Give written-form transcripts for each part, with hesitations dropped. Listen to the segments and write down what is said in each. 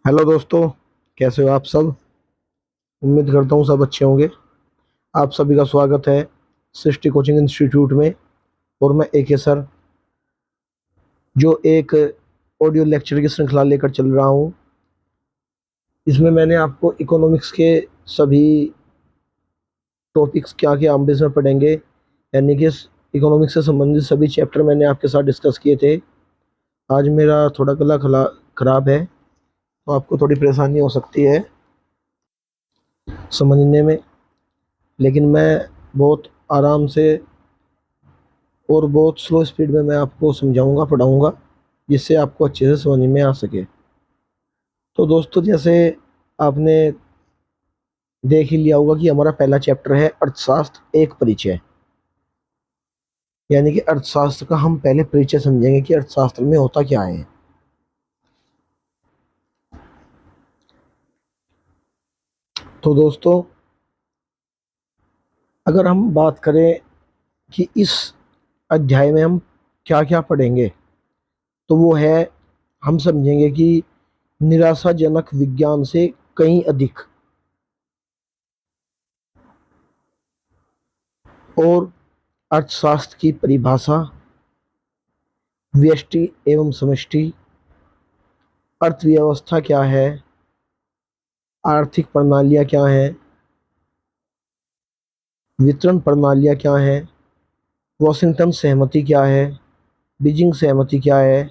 Hello दोस्तों। कैसे हो आप सब? उम्मीद करता हूँ सब अच्छे होंगे। आप सभी का स्वागत है सृष्टि कोचिंग इंस्टीट्यूट में। और मैं AK सर, जो एक ऑडियो लेक्चर की श्रृंखला लेकर चल रहा हूँ। इसमें मैंने आपको इकोनॉमिक्स के सभी टॉपिक्स क्या क्या हम इसमें पढ़ेंगे, यानी कि इकोनॉमिक्स से संबंधित सभी चैप्टर मैंने आपके साथ डिस्कस किए थे। आज मेरा थोड़ा गला खराब है, तो आपको थोड़ी परेशानी हो सकती है समझने में, लेकिन मैं बहुत आराम से और बहुत स्लो स्पीड में मैं आपको समझाऊंगा, पढ़ाऊंगा, जिससे आपको अच्छे से समझ में आ सके। तो दोस्तों, जैसे आपने देख ही लिया होगा कि हमारा पहला चैप्टर है अर्थशास्त्र एक परिचय। यानी कि अर्थशास्त्र का हम पहले परिचय समझेंगे कि अर्थशास्त्र में होता क्या है। तो दोस्तों, अगर हम बात करें कि इस अध्याय में हम क्या क्या पढ़ेंगे, तो वो है, हम समझेंगे कि निराशाजनक विज्ञान से कहीं अधिक, और अर्थशास्त्र की परिभाषा, व्यष्टि एवं समष्टि, अर्थव्यवस्था क्या है, आर्थिक प्रणालियाँ क्या हैं, वितरण प्रणालियाँ क्या हैं, वॉशिंगटन सहमति क्या है, बीजिंग सहमति क्या है,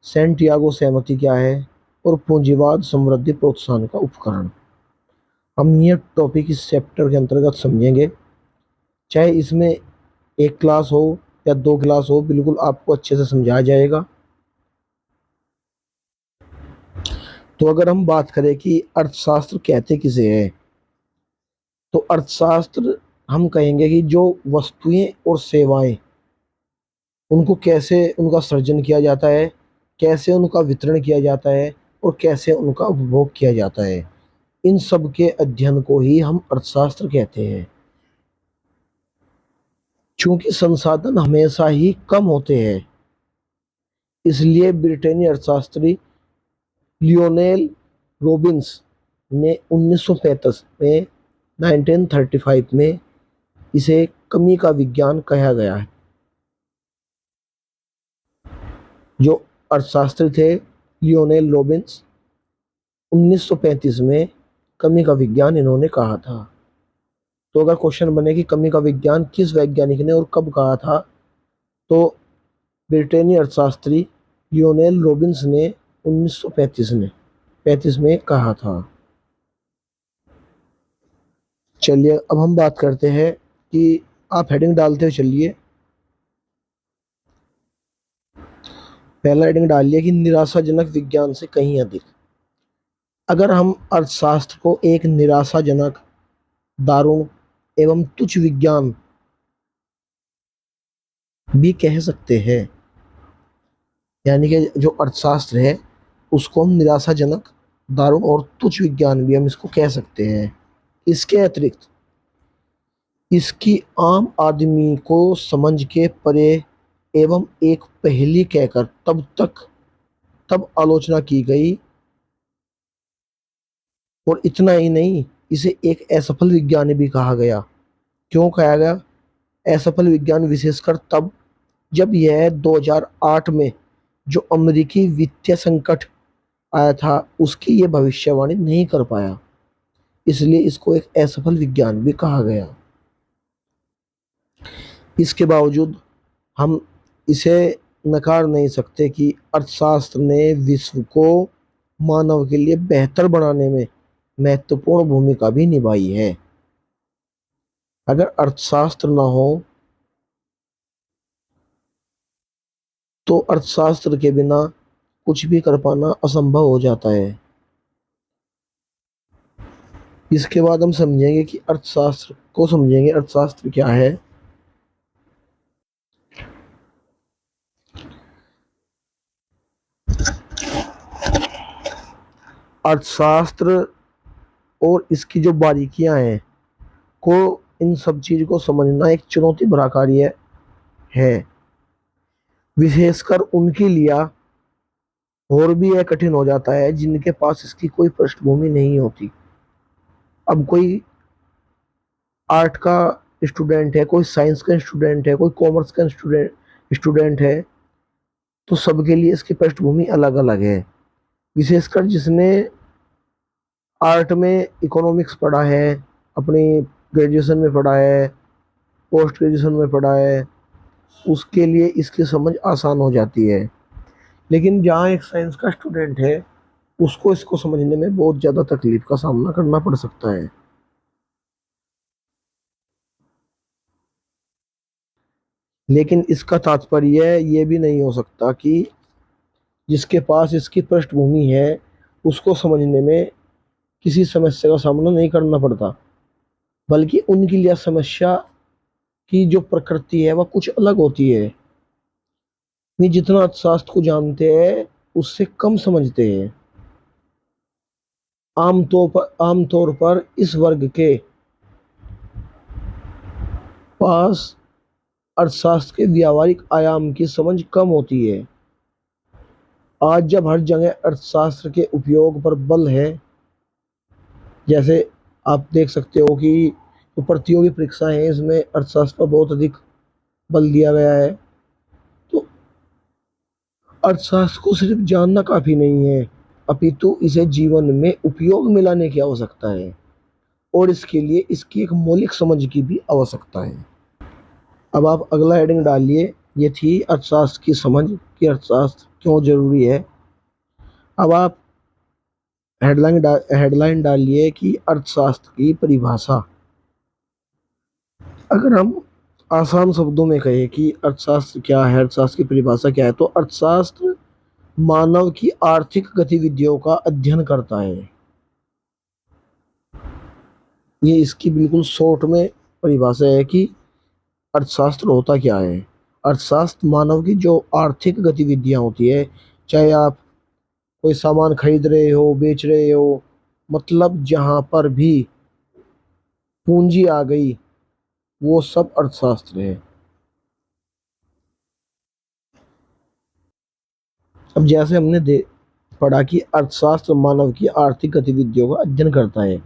सैंटियागो सहमति क्या है, और पूंजीवाद समृद्धि प्रोत्साहन का उपकरण। हम ये टॉपिक इस चैप्टर के अंतर्गत समझेंगे। चाहे इसमें एक क्लास हो या दो क्लास हो, बिल्कुल आपको अच्छे से समझाया जाएगा। तो अगर हम बात करें कि अर्थशास्त्र कहते किसे है, तो अर्थशास्त्र हम कहेंगे कि जो वस्तुएं और सेवाएं, उनको कैसे उनका सृजन किया जाता है, कैसे उनका वितरण किया जाता है, और कैसे उनका उपभोग किया जाता है, इन सब के अध्ययन को ही हम अर्थशास्त्र कहते हैं। चूंकि संसाधन हमेशा ही कम होते हैं, इसलिए ब्रिटेनी अर्थशास्त्री लियोनेल रॉबिन्स ने 1935 में 1935 में इसे कमी का विज्ञान कहा गया है। जो अर्थशास्त्री थे लियोनेल रॉबिन्स, 1935 में कमी का विज्ञान इन्होंने कहा था। तो अगर क्वेश्चन बने कि कमी का विज्ञान किस वैज्ञानिक ने और कब कहा था, तो ब्रिटेनी अर्थशास्त्री लियोनेल रॉबिन्स ने 1935 में कहा था। चलिए अब हम बात करते हैं कि आप हेडिंग डालते हुए चलिए। पहला हेडिंग डालिए कि निराशाजनक विज्ञान से कहीं अधिक। अगर हम अर्थशास्त्र को एक निराशाजनक, दारुण एवं तुच्छ विज्ञान भी कह सकते हैं, यानी कि जो अर्थशास्त्र है उसको हम निराशाजनक, दारुण और तुच्छ विज्ञान भी हम इसको कह सकते हैं। इसके अतिरिक्त इसकी आम आदमी को समझ के परे एवं एक पहेली कहकर तब आलोचना की गई। और इतना ही नहीं, इसे एक असफल विज्ञान भी कहा गया। क्यों कहा गया असफल विज्ञान? विशेषकर तब जब यह 2008 में जो अमेरिकी वित्तीय संकट आया था, उसकी ये भविष्यवाणी नहीं कर पाया, इसलिए इसको एक असफल विज्ञान भी कहा गया। इसके बावजूद हम इसे नकार नहीं सकते कि अर्थशास्त्र ने विश्व को मानव के लिए बेहतर बनाने में महत्वपूर्ण भूमिका भी निभाई है। अगर अर्थशास्त्र ना हो, तो अर्थशास्त्र के बिना कुछ भी कर पाना असंभव हो जाता है। इसके बाद हम समझेंगे कि अर्थशास्त्र को समझेंगे, अर्थशास्त्र क्या है। अर्थशास्त्र और इसकी जो बारीकियां हैं, को इन सब चीज को समझना एक चुनौती भरा कार्य है, विशेषकर उनके लिए और भी यह कठिन हो जाता है जिनके पास इसकी कोई पृष्ठभूमि नहीं होती। अब कोई आर्ट का स्टूडेंट है, कोई साइंस का स्टूडेंट है, कोई कॉमर्स का स्टूडेंट स्टूडेंट है, तो सबके लिए इसकी पृष्ठभूमि अलग अलग है। विशेषकर जिसने आर्ट में इकोनॉमिक्स पढ़ा है, अपनी ग्रेजुएशन में पढ़ा है, पोस्ट ग्रेजुएशन में पढ़ा है, उसके लिए इसकी समझ आसान हो जाती है। लेकिन जहाँ एक साइंस का स्टूडेंट है, उसको इसको समझने में बहुत ज़्यादा तकलीफ का सामना करना पड़ सकता है। लेकिन इसका तात्पर्य ये भी नहीं हो सकता कि जिसके पास इसकी पृष्ठभूमि है उसको समझने में किसी समस्या का सामना नहीं करना पड़ता, बल्कि उनके लिए समस्या की जो प्रकृति है वह कुछ अलग होती है। वे जितना अर्थशास्त्र को जानते हैं उससे कम समझते हैं। आमतौर पर इस वर्ग के पास अर्थशास्त्र के व्यावहारिक आयाम की समझ कम होती है। आज जब हर जगह अर्थशास्त्र के उपयोग पर बल है, जैसे आप देख सकते हो कि जो प्रतियोगी परीक्षाएं हैं इसमें अर्थशास्त्र पर बहुत अधिक बल दिया गया है, तो अर्थशास्त्र को सिर्फ जानना काफी नहीं है, अपितु इसे जीवन में उपयोग में लाने की आवश्यकता है, और इसके लिए इसकी एक मौलिक समझ की भी आवश्यकता है। अब आप अगला हेडिंग डालिए। ये थी अर्थशास्त्र की समझ कि अर्थशास्त्र क्यों जरूरी है। अब आप हेडलाइन डालिए कि अर्थशास्त्र की परिभाषा। अगर हम आसान शब्दों में कहें कि अर्थशास्त्र क्या है, अर्थशास्त्र की परिभाषा क्या है, तो अर्थशास्त्र मानव की आर्थिक गतिविधियों का अध्ययन करता है। ये इसकी बिल्कुल शॉर्ट में परिभाषा है कि अर्थशास्त्र होता क्या है। अर्थशास्त्र मानव की जो आर्थिक गतिविधियां होती है, चाहे आप कोई सामान खरीद रहे हो, बेच रहे हो, मतलब जहां पर भी पूंजी आ गई, वो सब अर्थशास्त्र है। अब जैसे हमने पढ़ा कि अर्थशास्त्र मानव की आर्थिक गतिविधियों का अध्ययन करता है,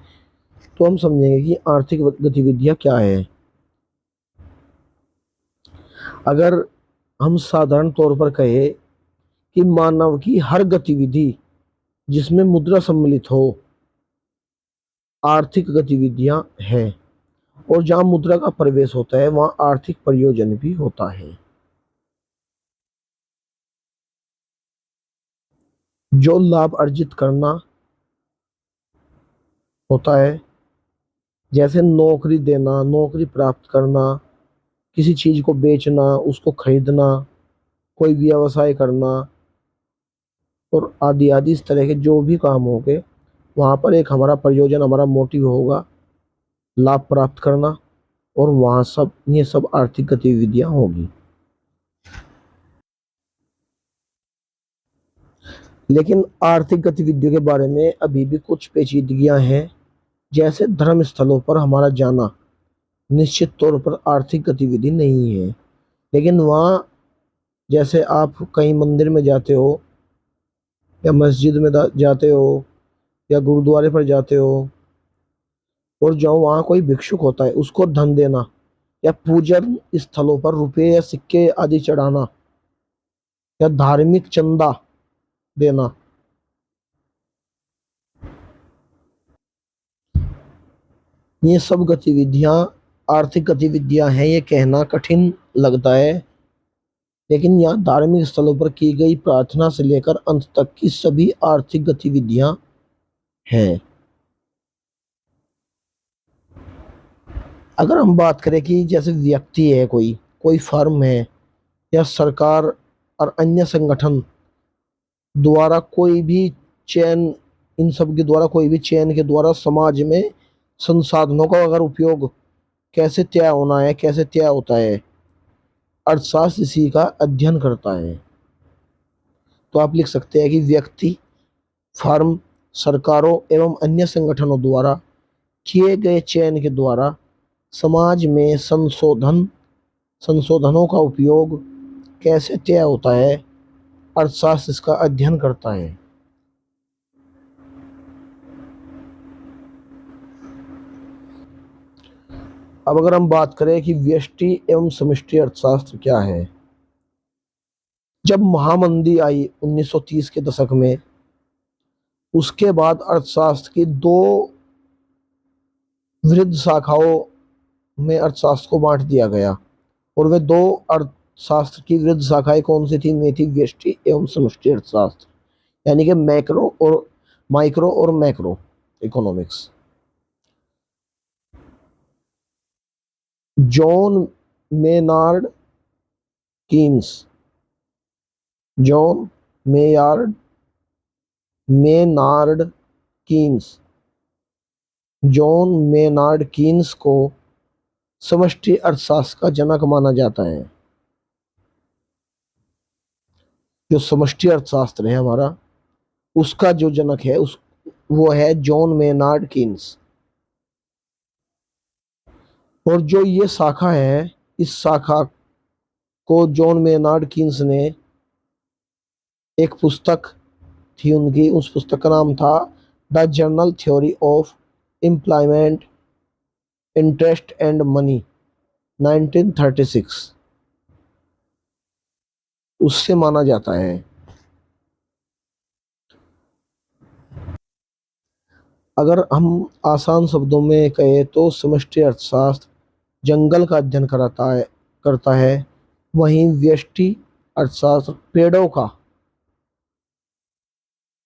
तो हम समझेंगे कि आर्थिक गतिविधियां क्या है। अगर हम साधारण तौर पर कहें कि मानव की हर गतिविधि जिसमें मुद्रा सम्मिलित हो, आर्थिक गतिविधियां हैं, और जहां मुद्रा का प्रवेश होता है वहां आर्थिक प्रयोजन भी होता है। जो लाभ अर्जित करना होता है, जैसे नौकरी देना, नौकरी प्राप्त करना, किसी चीज को बेचना, उसको खरीदना, कोई व्यवसाय करना, और आदि आदि इस तरह के जो भी काम होंगे, वहां पर एक हमारा प्रयोजन, हमारा मोटिव होगा लाभ प्राप्त करना, और वहां सब ये सब आर्थिक गतिविधियां होगी। लेकिन आर्थिक गतिविधियों के बारे में अभी भी कुछ पेचीदगियां हैं। जैसे धर्म स्थलों पर हमारा जाना निश्चित तौर पर आर्थिक गतिविधि नहीं है, लेकिन वहाँ जैसे आप कहीं मंदिर में जाते हो, या मस्जिद में जाते हो, या गुरुद्वारे पर जाते हो, और जो वहाँ कोई भिक्षुक होता है उसको धन देना, या पूजन स्थलों पर रुपए या सिक्के आदि चढ़ाना, या धार्मिक चंदा देना, ये सब गतिविधियां आर्थिक गतिविधियां हैं, ये कहना कठिन लगता है। लेकिन यहाँ धार्मिक स्थलों पर की गई प्रार्थना से लेकर अंत तक की सभी आर्थिक गतिविधियां हैं। अगर हम बात करें कि जैसे व्यक्ति है, कोई कोई फर्म है, या सरकार और अन्य संगठन द्वारा कोई भी चयन, इन सब के द्वारा कोई भी चयन के द्वारा समाज में संसाधनों का अगर उपयोग कैसे तय होना है, कैसे तय होता है, अर्थशास्त्र इसी का अध्ययन करता है। तो आप लिख सकते हैं कि व्यक्ति, फर्म, सरकारों एवं अन्य संगठनों द्वारा किए गए चयन के द्वारा समाज में संशोधनों का उपयोग कैसे तय होता है, अर्थशास्त्र इसका अध्ययन करता है। अब अगर हम बात करें कि व्यष्टि एवं समष्टि अर्थशास्त्र क्या है, जब महामंदी आई 1930 के दशक में, उसके बाद अर्थशास्त्र की दो विरुद्ध शाखाओं में अर्थशास्त्र को बांट दिया गया। और वे दो अर्थशास्त्र की विरुद्ध शाखाएं कौन सी थी? वे थी व्यष्टि एवं समष्टि अर्थशास्त्र, यानी कि माइक्रो और macroeconomics. John Maynard Keynes John Maynard Maynard Keynes John Maynard Keynes को समष्टि अर्थशास्त्र का जनक माना जाता है। जो समष्टि अर्थशास्त्र है हमारा, उसका जो जनक है वो है जॉन मेनार्ड कीन्स। और जो ये शाखा है, इस शाखा को जॉन मेनार्ड कीन्स ने, एक पुस्तक थी उनकी, उस पुस्तक का नाम था the journal theory of employment, interest and money, 1936, उससे माना जाता है। अगर हम आसान शब्दों में कहें तो समष्टि अर्थशास्त्र जंगल का अध्ययन करता है, वहीं व्यष्टि अर्थशास्त्र पेड़ों का,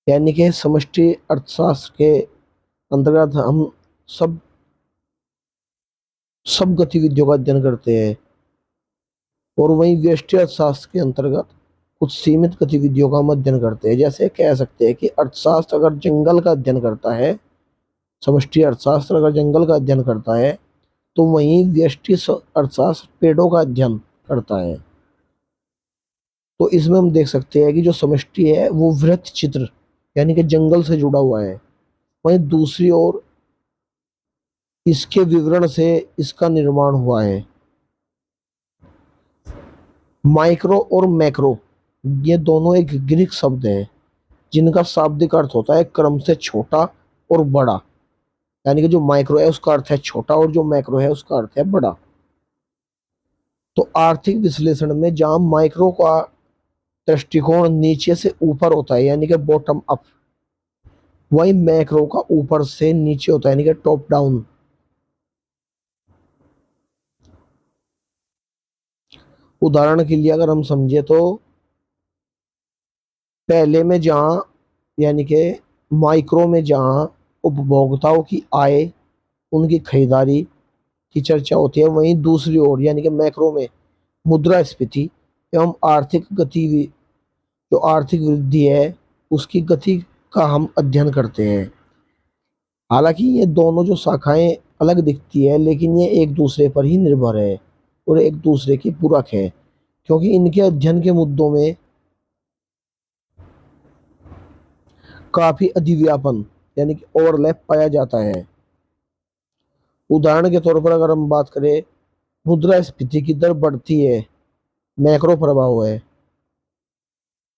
यानी कि समष्टि अर्थशास्त्र के अंतर्गत हम सब सब गतिविधियों का अध्ययन करते हैं। और वहीं व्यष्टि अर्थशास्त्र के अंतर्गत कुछ सीमित गतिविधियों का हम अध्ययन करते हैं। जैसे कह सकते हैं कि अर्थशास्त्र अगर जंगल का अध्ययन करता है, समष्टि अर्थशास्त्र अगर जंगल का अध्ययन करता है, तो वहीं व्यष्टि अर्थशास्त्र पेड़ों का अध्ययन करता है। तो इसमें हम देख सकते हैं कि जो समष्टि है वो वृत्त चित्र, यानी कि जंगल से जुड़ा हुआ है। वहीं दूसरी ओर इसके विवरण से इसका निर्माण हुआ है। माइक्रो और मैक्रो, ये दोनों एक ग्रीक शब्द है, जिनका शाब्दिक अर्थ होता है क्रम से छोटा और बड़ा। यानी कि जो माइक्रो है उसका अर्थ है छोटा और जो मैक्रो है उसका अर्थ है बड़ा। तो आर्थिक विश्लेषण में जहां माइक्रो का दृष्टिकोण नीचे से ऊपर होता है, यानी कि बॉटम अप, वही मैक्रो का ऊपर से नीचे होता है, यानी कि टॉप डाउन। उदाहरण के लिए अगर हम समझे तो पहले में जहां, यानी कि माइक्रो में जहां उपभोक्ताओं की आय, उनकी खरीदारी की चर्चा होती है, वहीं दूसरी ओर यानी कि मैक्रो में मुद्रास्फीति एवं आर्थिक गतिविधि, जो आर्थिक वृद्धि है उसकी गति का हम अध्ययन करते हैं। हालांकि ये दोनों जो शाखाएं अलग दिखती है, लेकिन ये एक दूसरे पर ही निर्भर है और एक दूसरे की पूरक है, क्योंकि इनके अध्ययन के मुद्दों में काफी अधिव्यापन, यानी कि ओवरलैप पाया जाता है। उदाहरण के तौर पर अगर हम बात करें, मुद्रास्फीति की दर बढ़ती है, मैक्रो प्रभाव है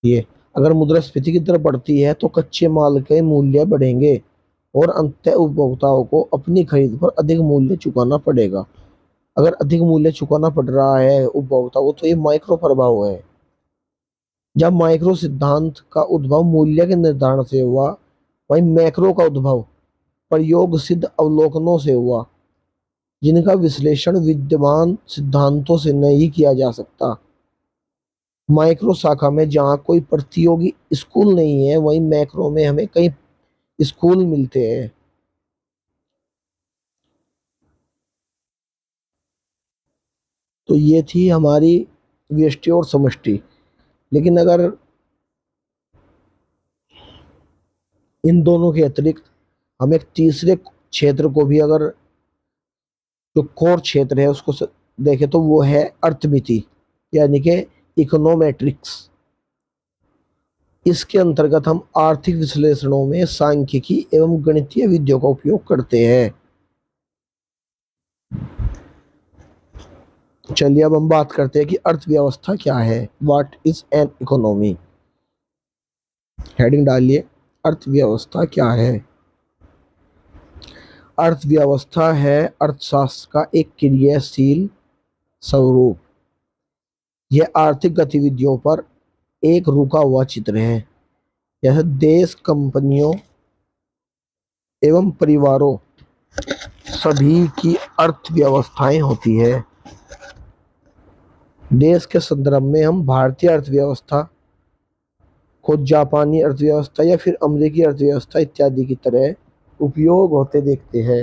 ये। अगर मुद्रास्फीति की दर बढ़ती है तो कच्चे माल के मूल्य बढ़ेंगे और अंततः उपभोक्ताओं को अपनी खरीद पर अधिक मूल्य चुकाना पड़ेगा। अगर अधिक मूल्य चुकाना पड़ रहा है उपभोक्ताओं को, तो ये माइक्रो प्रभाव है। जब माइक्रो सिद्धांत का उद्भव मूल्य के निर्धारण से हुआ, वहीं मैक्रो का उद्भव प्रयोग सिद्ध अवलोकनों से हुआ, जिनका विश्लेषण विद्यमान सिद्धांतों से नहीं किया जा सकता। माइक्रो शाखा में जहाँ कोई प्रतियोगी स्कूल नहीं है, वहीं मैक्रो में हमें कई स्कूल मिलते हैं। तो ये थी हमारी व्यष्टि और समष्टि। लेकिन अगर इन दोनों के अतिरिक्त हम एक तीसरे क्षेत्र को भी, अगर जो कोर क्षेत्र है उसको देखें, तो वो है अर्थमिति, यानी कि इकोनोमेट्रिक्स। इसके अंतर्गत हम आर्थिक विश्लेषणों में सांख्यिकी एवं गणितीय विधियों का उपयोग करते हैं। चलिए अब हम बात करते हैं कि अर्थव्यवस्था क्या है, what is an economy. Heading डालिए, अर्थव्यवस्था क्या है। अर्थव्यवस्था है अर्थशास्त्र का एक क्रियाशील स्वरूप। यह आर्थिक गतिविधियों पर एक रुका हुआ चित्र है। यह देश, कंपनियों एवं परिवारों सभी की अर्थव्यवस्थाएं होती है। देश के संदर्भ में हम भारतीय अर्थव्यवस्था को जापानी अर्थव्यवस्था या फिर अमेरिकी अर्थव्यवस्था इत्यादि की तरह उपयोग होते देखते हैं।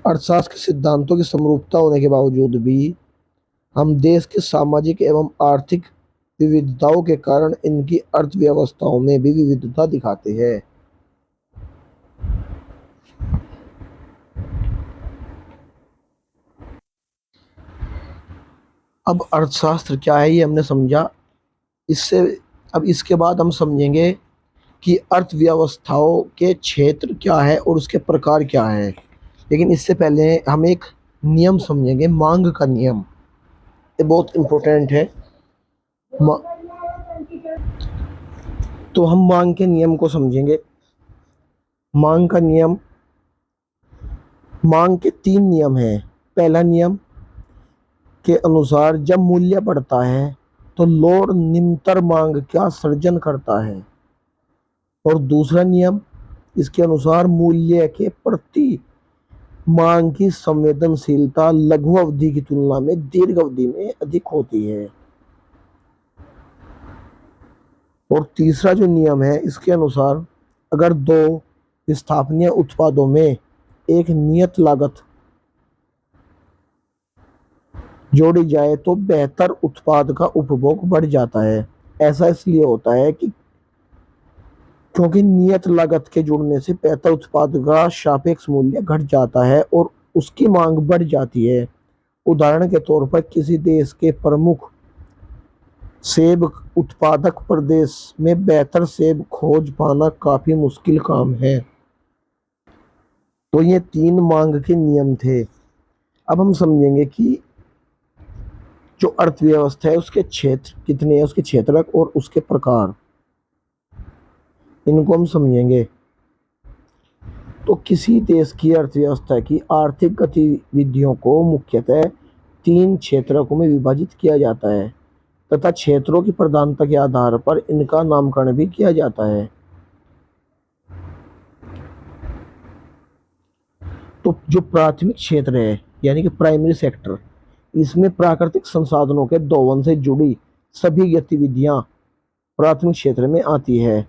अर्थशास्त्र के सिद्धांतों की समरूपता होने के बावजूद भी हम देश के सामाजिक एवं आर्थिक विविधताओं के कारण इनकी अर्थव्यवस्थाओं में भी विविधता दिखाते हैं। अब अर्थशास्त्र क्या है ये हमने समझा। इससे अब इसके बाद हम समझेंगे कि अर्थव्यवस्थाओं के क्षेत्र क्या है और उसके प्रकार क्या है। लेकिन इससे पहले हम एक नियम समझेंगे, मांग का नियम। ये बहुत इम्पोर्टेंट है। तो हम मांग के नियम को समझेंगे। मांग का नियम, मांग के 3 नियम हैं। पहला नियम के अनुसार जब मूल्य बढ़ता है तो लोड निरंतर मांग का सृजन करता है। और दूसरा नियम, इसके अनुसार मूल्य के प्रति मांग की संवेदनशीलता लघु अवधि की तुलना में दीर्घ अवधि में अधिक होती है। और तीसरा जो नियम है, इसके अनुसार अगर 2 स्थापनीय उत्पादों में एक नियत लागत जोड़ी जाए तो बेहतर उत्पाद का उपभोग बढ़ जाता है। ऐसा इसलिए होता है कि क्योंकि नियत लागत के जुड़ने से बेहतर उत्पाद का सापेक्ष मूल्य घट जाता है और उसकी मांग बढ़ जाती है। उदाहरण के तौर पर किसी देश के प्रमुख सेब उत्पादक प्रदेश में बेहतर सेब खोज पाना काफी मुश्किल काम है। तो ये 3 मांग के नियम थे। अब हम समझेंगे कि जो अर्थव्यवस्था है उसके क्षेत्र कितने हैं, उसके क्षेत्रक और उसके प्रकार, इनको हम समझेंगे। तो किसी देश की अर्थव्यवस्था की आर्थिक गतिविधियों को मुख्यतः 3 क्षेत्रकों में विभाजित किया जाता है तथा क्षेत्रों की प्रधानता के आधार पर इनका नामकरण भी किया जाता है। तो जो प्राथमिक क्षेत्र है यानी कि प्राइमरी सेक्टर, इसमें प्राकृतिक संसाधनों के दोहन से जुड़ी सभी गतिविधियां प्राथमिक क्षेत्र में आती है,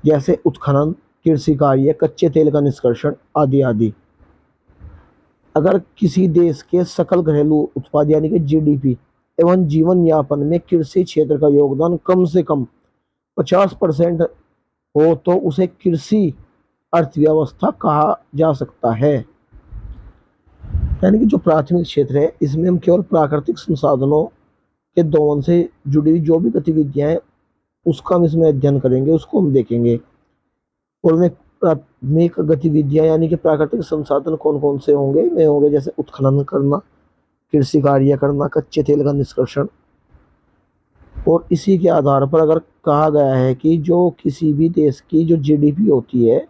जैसे उत्खनन, कृषि कार्य, कच्चे तेल का निष्कर्षण आदि आदि। अगर किसी देश के सकल घरेलू उत्पाद यानी कि जीडीपी एवं जीवन यापन में कृषि क्षेत्र का योगदान कम से कम 50% हो तो उसे कृषि अर्थव्यवस्था कहा जा सकता है। यानी कि जो प्राथमिक क्षेत्र है इसमें हम केवल प्राकृतिक संसाधनों के दोहन से जुड़ी हुई जो भी गतिविधियां हैं उसका हम इसमें अध्ययन करेंगे, उसको हम देखेंगे। और में प्राथमिक गतिविधियां यानी कि प्राकृतिक संसाधन कौन कौन से होंगे, वे होंगे जैसे उत्खनन करना, कृषि कार्य करना, कच्चे तेल का निष्कर्षण। और इसी के आधार पर अगर कहा गया है कि जो किसी भी देश की जो जीडीपी होती है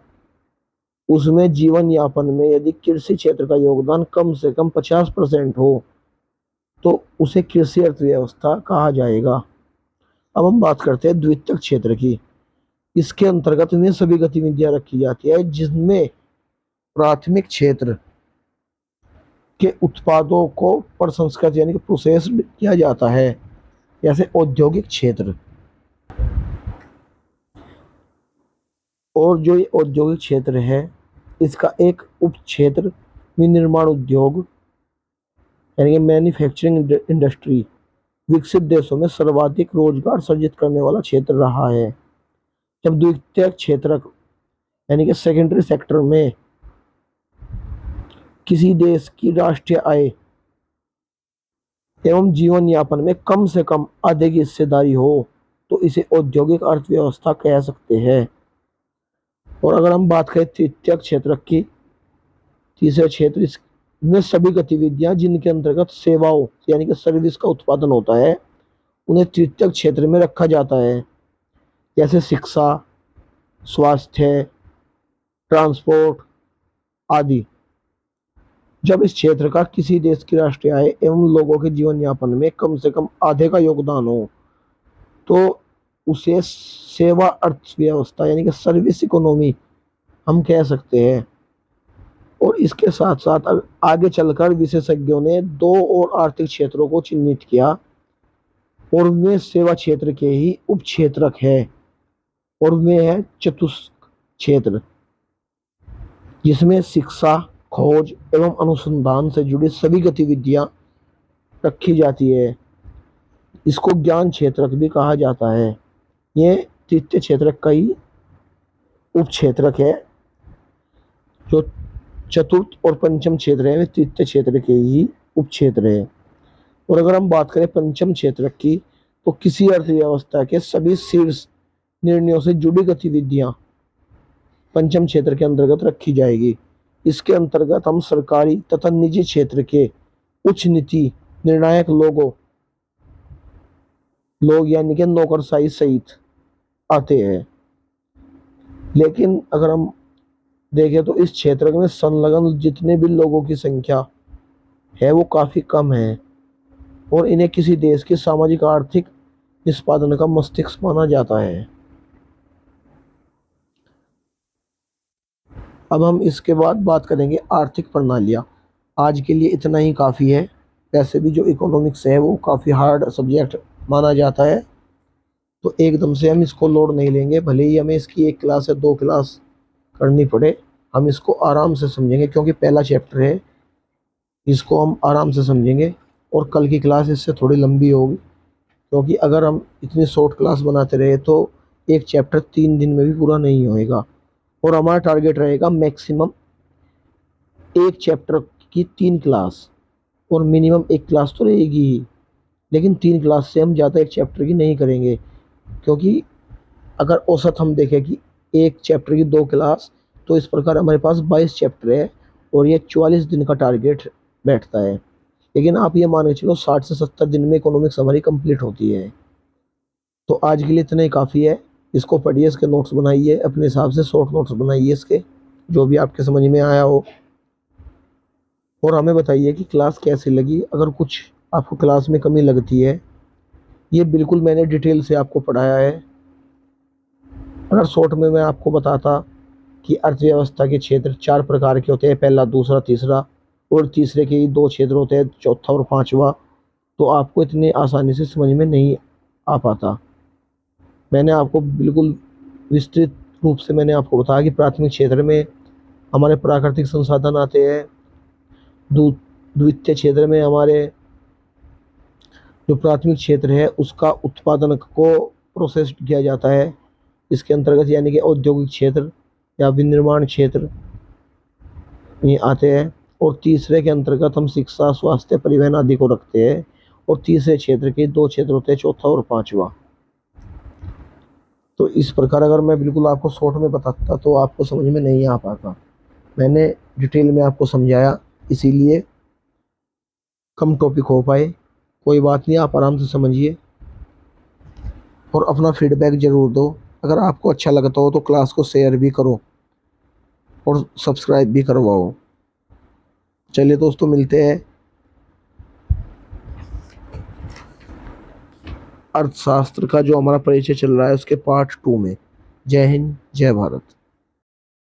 उसमें जीवन यापन में यदि कृषि क्षेत्र का योगदान कम से कम 50% हो तो उसे कृषि अर्थव्यवस्था कहा जाएगा। अब हम बात करते हैं द्वितीयक क्षेत्र की। इसके अंतर्गत में सभी गतिविधियां रखी जाती है जिनमें प्राथमिक क्षेत्र के उत्पादों को प्रसंस्कृत यानी कि प्रोसेस्ड किया जाता है, जैसे औद्योगिक क्षेत्र। और जो ये औद्योगिक क्षेत्र है इसका एक उप क्षेत्र विनिर्माण उद्योग यानी कि मैन्युफैक्चरिंग इंडस्ट्री विकसित देशों में सर्वाधिक रोजगार सृजित करने वाला क्षेत्र रहा है। जब द्वितीय क्षेत्र यानी कि सेकेंडरी सेक्टर में किसी देश की राष्ट्रीय आय एवं जीवन यापन में कम से कम आधे की हिस्सेदारी हो तो इसे औद्योगिक अर्थव्यवस्था कह सकते हैं। और अगर हम बात करें तृतीय क्षेत्र की, तीसरे क्षेत्र, इसमें सभी गतिविधियां जिनके अंतर्गत सेवाओं यानी कि सर्विस का उत्पादन होता है उन्हें तृतीयक क्षेत्र में रखा जाता है, जैसे शिक्षा, स्वास्थ्य, ट्रांसपोर्ट आदि। जब इस क्षेत्र का किसी देश की राष्ट्रीय आय एवं लोगों के जीवन यापन में कम से कम आधे का योगदान हो, तो उसे सेवा अर्थव्यवस्था यानी कि सर्विस इकोनॉमी हम कह सकते हैं। और इसके साथ साथ आगे चलकर विशेषज्ञों ने दो और आर्थिक क्षेत्रों को चिन्हित किया, और वे सेवा क्षेत्र के ही उप क्षेत्रक है, और वे है चतुष्क क्षेत्र, जिसमें शिक्षा, खोज एवं अनुसंधान से जुड़ी सभी गतिविधियां रखी जाती है। इसको ज्ञान क्षेत्रक भी कहा जाता है। ये तृतीय क्षेत्रक का ही उप क्षेत्रक है। जो चतुर्थ और पंचम क्षेत्र है वे तृतीय क्षेत्र के ही उप क्षेत्र है। और अगर हम बात करें पंचम क्षेत्रक की, तो किसी अर्थव्यवस्था के सभी शीर्ष निर्णयों से जुड़ी गतिविधियां पंचम क्षेत्र के अंतर्गत रखी जाएगी। इसके अंतर्गत हम सरकारी तथा निजी क्षेत्र के उच्च नीति निर्णायक लोग यानी कि नौकरशाही सहित आते हैं। लेकिन अगर हम देखें तो इस क्षेत्र में संलग्न जितने भी लोगों की संख्या है वो काफी कम है, और इन्हें किसी देश के सामाजिक आर्थिक निष्पादन का मस्तिष्क माना जाता है। अब हम इसके बाद बात करेंगे आर्थिक प्रणालियाँ। आज के लिए इतना ही काफ़ी है। वैसे भी जो इकोनॉमिक्स है वो काफ़ी हार्ड सब्जेक्ट माना जाता है, तो एकदम से हम इसको लोड नहीं लेंगे, भले ही हमें इसकी 1 क्लास या 2 क्लास करनी पड़े। हम इसको आराम से समझेंगे, क्योंकि पहला चैप्टर है, इसको हम आराम से समझेंगे। और कल की क्लास इससे थोड़ी लंबी होगी, क्योंकि अगर हम इतनी शॉर्ट क्लास बनाते रहे तो एक चैप्टर 3 दिन में भी पूरा नहीं होएगा। और हमारा टारगेट रहेगा मैक्सिमम एक चैप्टर की 3 क्लास, और मिनिमम 1 क्लास तो रहेगी ही। लेकिन 3 क्लास से हम ज़्यादा एक चैप्टर की नहीं करेंगे, क्योंकि अगर औसत हम देखें कि एक चैप्टर की 2 क्लास, तो इस प्रकार हमारे पास 22 चैप्टर है, और ये 44 दिन का टारगेट बैठता है। लेकिन आप ये मान के चलो 60 से 70 दिन में इकोनॉमिक्स हमारी कंप्लीट होती है। तो आज के लिए इतना ही काफ़ी है। इसको पढ़िए, इसके नोट्स बनाइए अपने हिसाब से, शॉर्ट नोट्स बनाइए इसके, जो भी आपके समझ में आया हो। और हमें बताइए कि क्लास कैसी लगी। अगर कुछ आपको क्लास में कमी लगती है, ये बिल्कुल मैंने डिटेल से आपको पढ़ाया है। अगर शॉर्ट में मैं आपको बताता कि अर्थव्यवस्था के क्षेत्र 4 प्रकार के होते हैं, पहला, दूसरा, तीसरा, और तीसरे के 2 क्षेत्र होते हैं, चौथा और पांचवा, तो आपको इतनी आसानी से समझ में नहीं आ पाता। मैंने आपको बिल्कुल विस्तृत रूप से मैंने आपको बताया कि प्राथमिक क्षेत्र में हमारे प्राकृतिक संसाधन आते हैं, द्वितीय क्षेत्र में हमारे जो प्राथमिक क्षेत्र है उसका उत्पादन को प्रोसेस किया जाता है, इसके अंतर्गत यानी कि औद्योगिक क्षेत्र या विनिर्माण क्षेत्र ये आते हैं। और तीसरे के अंतर्गत हम शिक्षा, स्वास्थ्य, परिवहन आदि को रखते हैं। और तीसरे क्षेत्र के 2 क्षेत्र होते हैं, चौथा और पांचवा। तो इस प्रकार अगर मैं बिल्कुल आपको शॉर्ट में बताता तो आपको समझ में नहीं आ पाता। मैंने डिटेल में आपको समझाया, इसीलिए कम टॉपिक हो पाए। कोई बात नहीं, आप आराम से समझिए और अपना फीडबैक ज़रूर दो। अगर आपको अच्छा लगता हो तो क्लास को शेयर भी करो और सब्सक्राइब भी करवाओ। चलिए दोस्तों, मिलते हैं अर्थशास्त्र का जो हमारा परिचय चल रहा है उसके पार्ट 2 में। जय हिंद, जय भारत।